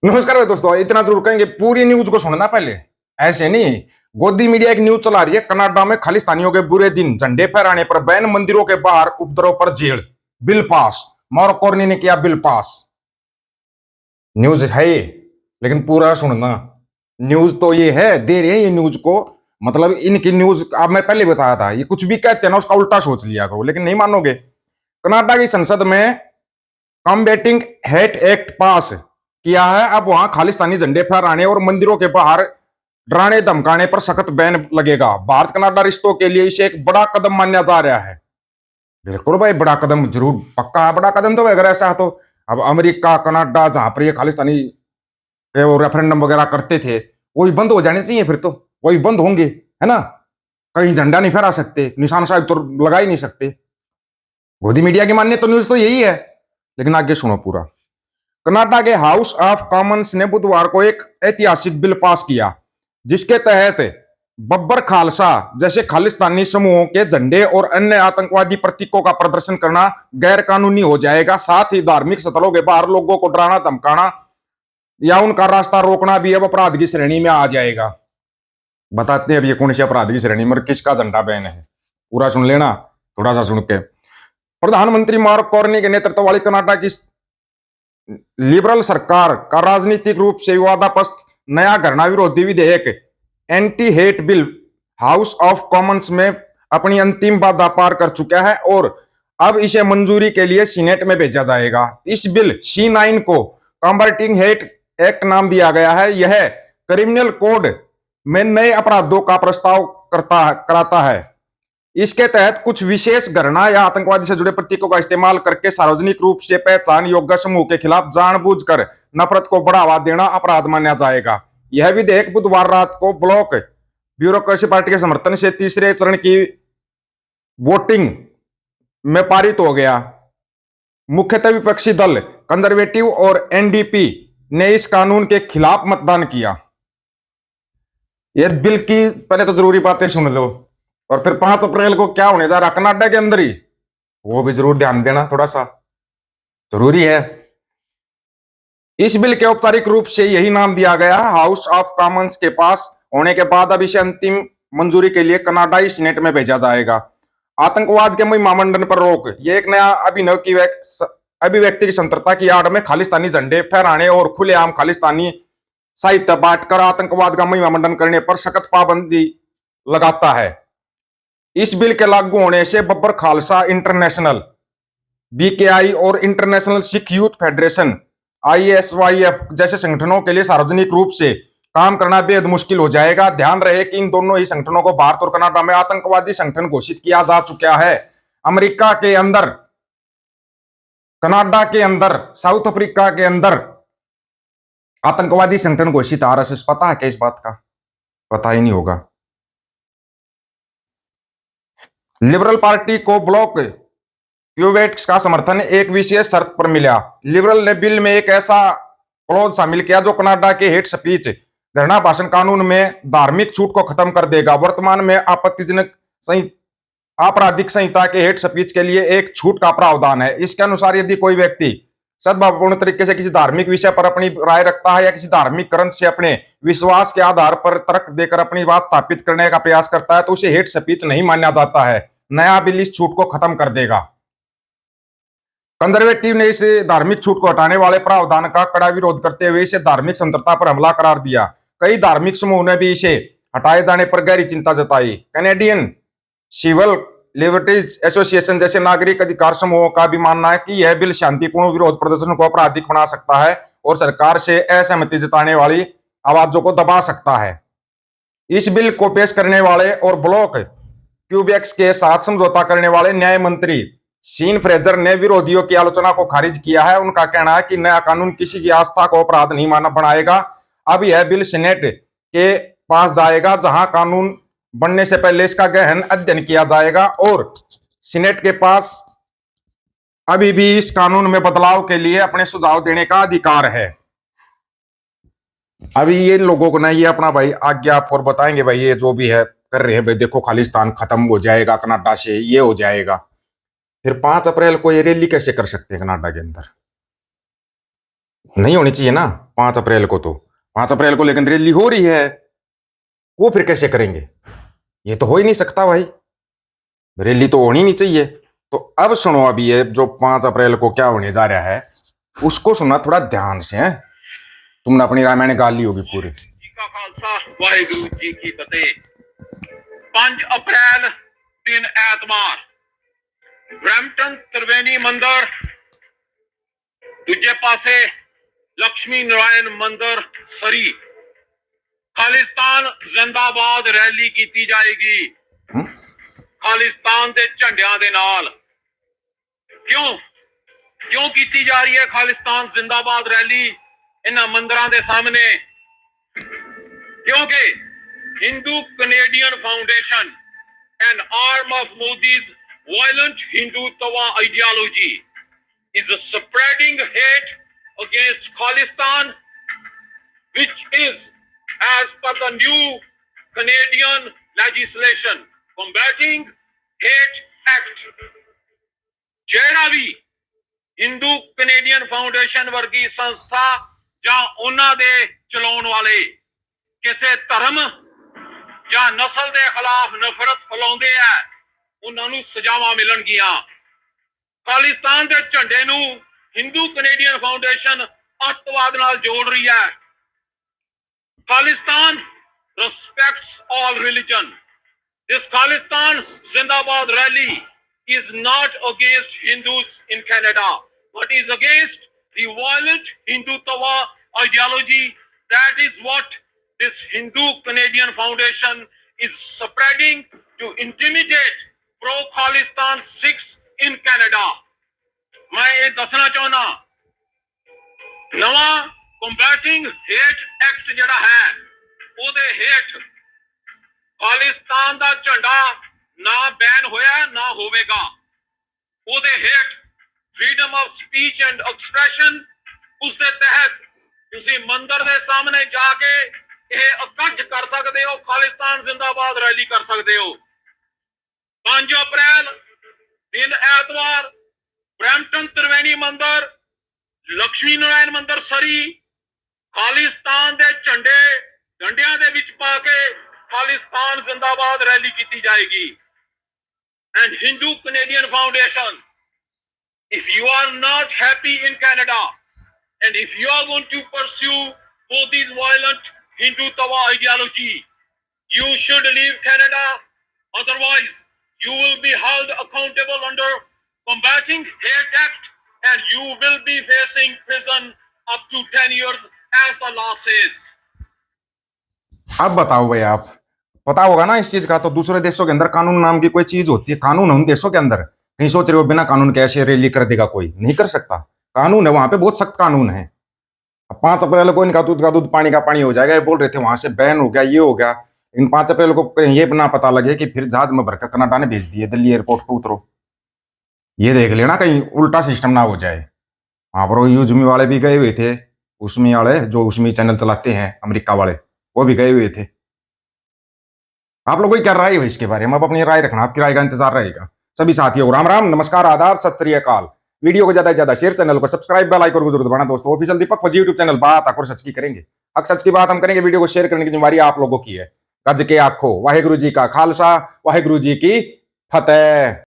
नमस्कार भाई दोस्तों, इतना जरूर कहेंगे पूरी न्यूज को सुनना पहले। ऐसे नहीं। गोदी मीडिया एक न्यूज चला रही है, कनाडा में खालिस्तानियों के बुरे दिन, झंडे फहराने पर बैन, मंदिरों के बाहर उपद्रव पर jail, bill pass. Mark Carney ने किया बिल पास। न्यूज है ये, लेकिन पूरा सुनना। न्यूज तो ये है, दे रहे हैं ये न्यूज को। मतलब इनकी न्यूज अब मैं पहले बताया था, ये कुछ भी कहते हैं ना उसका उल्टा सोच लिया करो, लेकिन नहीं मानोगे। कनाडा की संसद में कॉम्बेटिंग हेट एक्ट पास किया है। अब वहां खालिस्तानी झंडे फहराने और मंदिरों के बाहर डराने धमकाने पर सख्त बैन लगेगा। भारत कनाडा रिश्तों के लिए इसे एक बड़ा कदम माना जा रहा है। बिल्कुल भाई, बड़ा कदम जरूर पक्का है, बड़ा कदम तो अगर ऐसा है तो। अब अमेरिका कनाडा जहां पर ये खालिस्तानी के वो रेफरेंडम वगैरह करते थे, वही बंद हो जाने चाहिए। फिर तो वही बंद होंगे, है ना। कहीं झंडा नहीं फहरा सकते, निशान साहब तो लगा ही नहीं सकते। गोदी मीडिया की मान्य तो न्यूज तो यही है, लेकिन आगे सुनो पूरा। कनाडा के हाउस ऑफ कॉमन्स ने बुधवार को एक ऐतिहासिक बिल पास किया, जिसके तहत बब्बर खालसा जैसे खालिस्तानी समूहों के झंडे और अन्य आतंकवादी प्रतीकों का प्रदर्शन करना गैर कानूनी हो जाएगा। साथ ही धार्मिक स्थलों के बाहर लोगों को डराना धमकाना या उनका रास्ता रोकना भी अब अपराध की श्रेणी में आ जाएगा। बताते हैं अब ये कौन सी अपराध की श्रेणी में किसका झंडा बैन है। पूरा सुन लेना, थोड़ा सा सुन के। प्रधानमंत्री मार्क कार्नी के नेतृत्व वाली कनाडा की लिबरल सरकार का राजनीतिक रूप से विवादास्पद नया घृणा विरोधी विधेयक anti hate bill house of Commons में अपनी अंतिम बाधा पार कर चुका है और अब इसे मंजूरी के लिए सीनेट में भेजा जाएगा। इस बिल C9 को कॉम्बैटिंग हेट एक्ट नाम दिया गया है। यह क्रिमिनल कोड में नए अपराधों का प्रस्ताव कराता है। इसके तहत कुछ विशेष घटना या आतंकवादी से जुड़े प्रतीकों का इस्तेमाल करके सार्वजनिक रूप से पहचान योग्य समूह के खिलाफ जानबूझकर नफरत को बढ़ावा देना अपराध माना जाएगा। यह विधेयक बुधवार रात को ब्लॉक ब्यूरोक्रेसी पार्टी के समर्थन से तीसरे चरण की वोटिंग में पारित हो गया। मुख्यतः विपक्षी दल कंजर्वेटिव और NDP ने इस कानून के खिलाफ मतदान किया। यह बिल की पहले तो जरूरी बातें सुन लो, और फिर 5 अप्रैल को क्या होने जा रहा कनाडा के अंदर ही, वो भी जरूर ध्यान देना, थोड़ा सा जरूरी है। इस बिल के औपचारिक रूप से यही नाम दिया गया है। हाउस ऑफ कॉमन्स के पास होने के बाद अब इसे अंतिम मंजूरी के लिए कनाडाई सीनेट में भेजा जाएगा। आतंकवाद के महामंडन पर रोक, ये एक नया अभिनव की अभिव्यक्ति की स्वतंत्रता की आड़ में खालिस्तानी झंडे फहराने और खुलेआम खालिस्तानी साहित्य बांटकर आतंकवाद का महामंडन करने पर सख्त पाबंदी लगाता है। इस बिल के लागू होने से बब्बर खालसा इंटरनेशनल BKI और international Sikh youth federation ISYF जैसे संगठनों के लिए सार्वजनिक रूप से काम करना बेहद मुश्किल हो जाएगा। ध्यान रहे कि इन दोनों ही संगठनों को भारत और कनाडा में आतंकवादी संगठन घोषित किया जा चुका है। अमेरिका के अंदर, कनाडा के अंदर, साउथ अफ्रीका के अंदर आतंकवादी संगठन घोषित। RSS पता है क्या इस बात का? पता ही नहीं होगा। लिबरल पार्टी को ब्लॉक क्यूबेट्स का समर्थन एक विशेष शर्त पर मिला। लिबरल ने बिल में एक ऐसा क्लॉज शामिल किया जो कनाडा के हेट स्पीच धरना भाषण कानून में धार्मिक छूट को खत्म कर देगा। वर्तमान में आपत्तिजनक आपराधिक संहिता के हेट स्पीच के लिए एक छूट का प्रावधान है। इसके अनुसार यदि कोई व्यक्ति सद्भावपूर्ण तरीके से किसी धार्मिक विषय पर अपनी राय रखता है या किसी धार्मिक ग्रंथ से अपने विश्वास के आधार पर तर्क देकर अपनी बात स्थापित करने का प्रयास करता है तो उसे हेट स्पीच नहीं माना जाता है। नया बिल इस छूट को खत्म कर देगा। कंजर्वेटिव ने इस धार्मिक छूट को हटाने वाले प्रावधान का कड़ा विरोध करते हुए इसे धार्मिक स्वतंत्रता पर हमला करार दिया। कई धार्मिक समूहों ने भी इसे हटाए जाने पर गहरी चिंता जताई। कैनेडियन सिविल लिबर्टीज एसोसिएशन जैसे नागरिक अधिकार समूहों का भी मानना है कि यह बिल शांतिपूर्ण विरोध प्रदर्शन को आपराधिक बना सकता है और सरकार से असहमति जताने वाली आवाजों को दबा सकता है। इस बिल को पेश करने वाले और ब्लॉक क्यूबेक्स के साथ समझौता करने वाले न्याय मंत्री सीन फ्रेजर ने विरोधियों की आलोचना को खारिज किया है। उनका कहना है कि नया कानून किसी की आस्था को अपराध नहीं माना बनाएगा। अब यह बिल सीनेट के पास जाएगा, जहां कानून बनने से पहले इसका गहन अध्ययन किया जाएगा और सीनेट के पास अभी भी इस कानून में बदलाव के लिए अपने सुझाव देने का अधिकार है। अभी ये लोगों को ना ये अपना भाई आज्ञा आप और बताएंगे भाई ये जो भी है कर रहे हैं भाई, देखो खालिस्तान खत्म हो जाएगा कनाडा से, ये हो जाएगा। फिर 5 अप्रैल को ये रैली कैसे कर सकते हैं कनाडा के अंदर? नहीं होनी चाहिए ना। 5 अप्रैल को तो 5 अप्रैल को लेकिन रैली हो रही है, वो फिर कैसे करेंगे? ये तो हो ही नहीं सकता भाई, रैली तो होनी नहीं चाहिए। तो अब सुनो, अभी ये जो 5 अप्रैल को क्या होने जा रहा है उसको सुनना थोड़ा ध्यान से है। तुमने अपनी रामायण गा ली होगी पूरी। जी का खालसा वाहिगुरु जी की फतेह। 5 अप्रैल दिन ਐਤਵਾਰ ਬ੍ਰੈਂਪਟਨ त्रिवेणी ਮੰਦਰ, ਦੂਜੇ ਪਾਸੇ ਲక్ష్ਮੀ ਨਾਰਾਇਣ ਮੰਦਰ ਸਰੀ, ਖਾਲਿਸਤਾਨ ਜ਼ਿੰਦਾਬਾਦ ਰੈਲੀ ਕੀਤੀ ਜਾਏਗੀ ਖਾਲਿਸਤਾਨ ਦੇ ਝੰਡਿਆਂ ਦੇ ਨਾਲ। ਕਿਉਂ ਕੀਤੀ ਜਾ ਰਹੀ ਹੈ ਖਾਲਿਸਤਾਨ ਜ਼ਿੰਦਾਬਾਦ ਰੈਲੀ ਇਹਨਾਂ ਮੰਦਰਾਂ ਦੇ ਸਾਹਮਣੇ? क्योंकि Hindu Canadian Foundation, an arm of Modi's violent Hindutva ideology, is spreading hate against Khalistan, which is, as per the new Canadian legislation, Combating Hate Act. ਜਿਹੜਾ ਵੀ ਹਿੰਦੂ ਕੈਨੇਡੀਅਨ ਫਾਊਂਡੇਸ਼ਨ ਵਰਗੀ ਸੰਸਥਾ ਜਾਂ ਉਹਨਾਂ ਦੇ ਚਲਾਉਣ ਵਾਲੇ ਕਿਸੇ ਧਰਮ ਜਾਂ ਨਸਲ ਦੇ ਖਿਲਾਫ ਨਫ਼ਰਤ ਫੈਲਾਉਂਦੇ ਆ, ਉਹਨਾਂ ਨੂੰ ਸਜ਼ਾਵਾਂ ਮਿਲਣਗੀਆਂ। ਖਾਲਿਸਤਾਨ ਦੇ ਝੰਡੇ ਨੂੰ ਹਿੰਦੂ ਕੈਨੇਡੀਅਨ ਫਾਊਂਡੇਸ਼ਨ ਅੱਤਵਾਦ ਨਾਲ ਜੋੜ ਰਹੀ ਹੈ। Khalistan respects all religion. This Khalistan Zindabad rally is not against Hindus in Canada, but is against the violent Hindutva ideology. That is what this Hindu Canadian Foundation is spreading to intimidate pro-Khalistan Sikhs in Canada. मैं ये दसना चाहना, नवा Combating Hate Act ਜਿਹੜਾ ਹੈ ਉਹਦੇ ਹੇਠ ਖਾਲਿਸਤਾਨ ਦਾ ਝੰਡਾ ਨਾ ਬੈਨ ਹੋਇਆ ਨਾ ਹੋਵੇਗਾ। ਉਹਦੇ ਹੇਠ freedom of speech and expression, ਉਸ ਦੇ ਤਹਿਤ ਤੁਸੀਂ ਮੰਦਰ ਦੇ ਸਾਹਮਣੇ ਜਾ ਕੇ ਇਹ ਇਕੱਠ ਕਰ ਸਕਦੇ ਹੋ, ਖਾਲਿਸਤਾਨ ਜ਼ਿੰਦਾਬਾਦ ਰੈਲੀ ਕਰ ਸਕਦੇ ਹੋ। 5 ਅਪ੍ਰੈਲ ਦਿਨ ਐਤਵਾਰ ਬ੍ਰੈਂਪਟਨ त्रिवेणी ਮੰਦਰ, ਲక్ష్ਮੀ ਨਾਰਾਇਣ ਮੰਦਰ ਸਰੀ, ਖਾਲਿਸਤਾਨ ਦੇ ਡੰਡਿਆਂ ਦੇ ਵਿੱਚ ਪਾ ਕੇ ਖਾਲਿਸਤਾਨ ਜ਼ਿੰਦਾਬਾਦ ਰੈਲੀ ਕੀਤੀ ਜਾਏਗੀ। And Hindu Canadian Foundation, if you are not happy in Canada and if you are going to pursue Modi's violent Hindutva ideology, you should leave Canada. Otherwise, you will be held accountable under Combating Hate Act and you will be facing prison up to 10 years as the law says. अब बताओ भाई, आप पता होगा ना इस चीज का। तो दूसरे देशों के अंदर कानून नाम की कोई चीज होती है, कानून है उन देशों के अंदर। कहीं सोच रहे हो बिना कानून के ऐसे रैली कर देगा कोई? नहीं कर सकता, कानून है वहां पे, बहुत सख्त कानून है। अब 5 अप्रैल को इनका दूध का दूध पानी का पानी हो जाएगा। ये बोल रहे थे वहां से बैन हो गया, ये हो गया। इन 5 अप्रैल को कहीं ये ना पता लगे कि फिर जहाज में भरकर कनाडा ने भेज दिए, दिल्ली एयरपोर्ट पे उतरो। ये देख लेना कहीं उल्टा सिस्टम ना हो जाए। वहां पर यूजमी वाले भी गए हुए थे, उसमी वाले जो उसमी चैनल चलाते हैं अमेरिका वाले, वो भी गए हुए थे। आप लोगों की क्या राय है इसके बारे में? अब अपनी राय रखना, आपकी राय का इंतजार रहेगा। सभी साथियों राम राम, नमस्कार, आदाब, सत श्री अकाल। वीडियो को ज्यादा से ज्यादा शेयर, चैनल को सब्सक्राइब, बेल आइकन को जरूर दबाना दोस्तों। ऑफिशियल दीपक फौजी यूट्यूब चैनल, बात आकर सच की करेंगे। हक सच की बात हम करेंगे। वीडियो को शेयर करने की जिम्मेवारी आप लोगों की है। गज के आखो, वाहिगुरु जी का खालसा, वाहिगुरु जी की फतेह।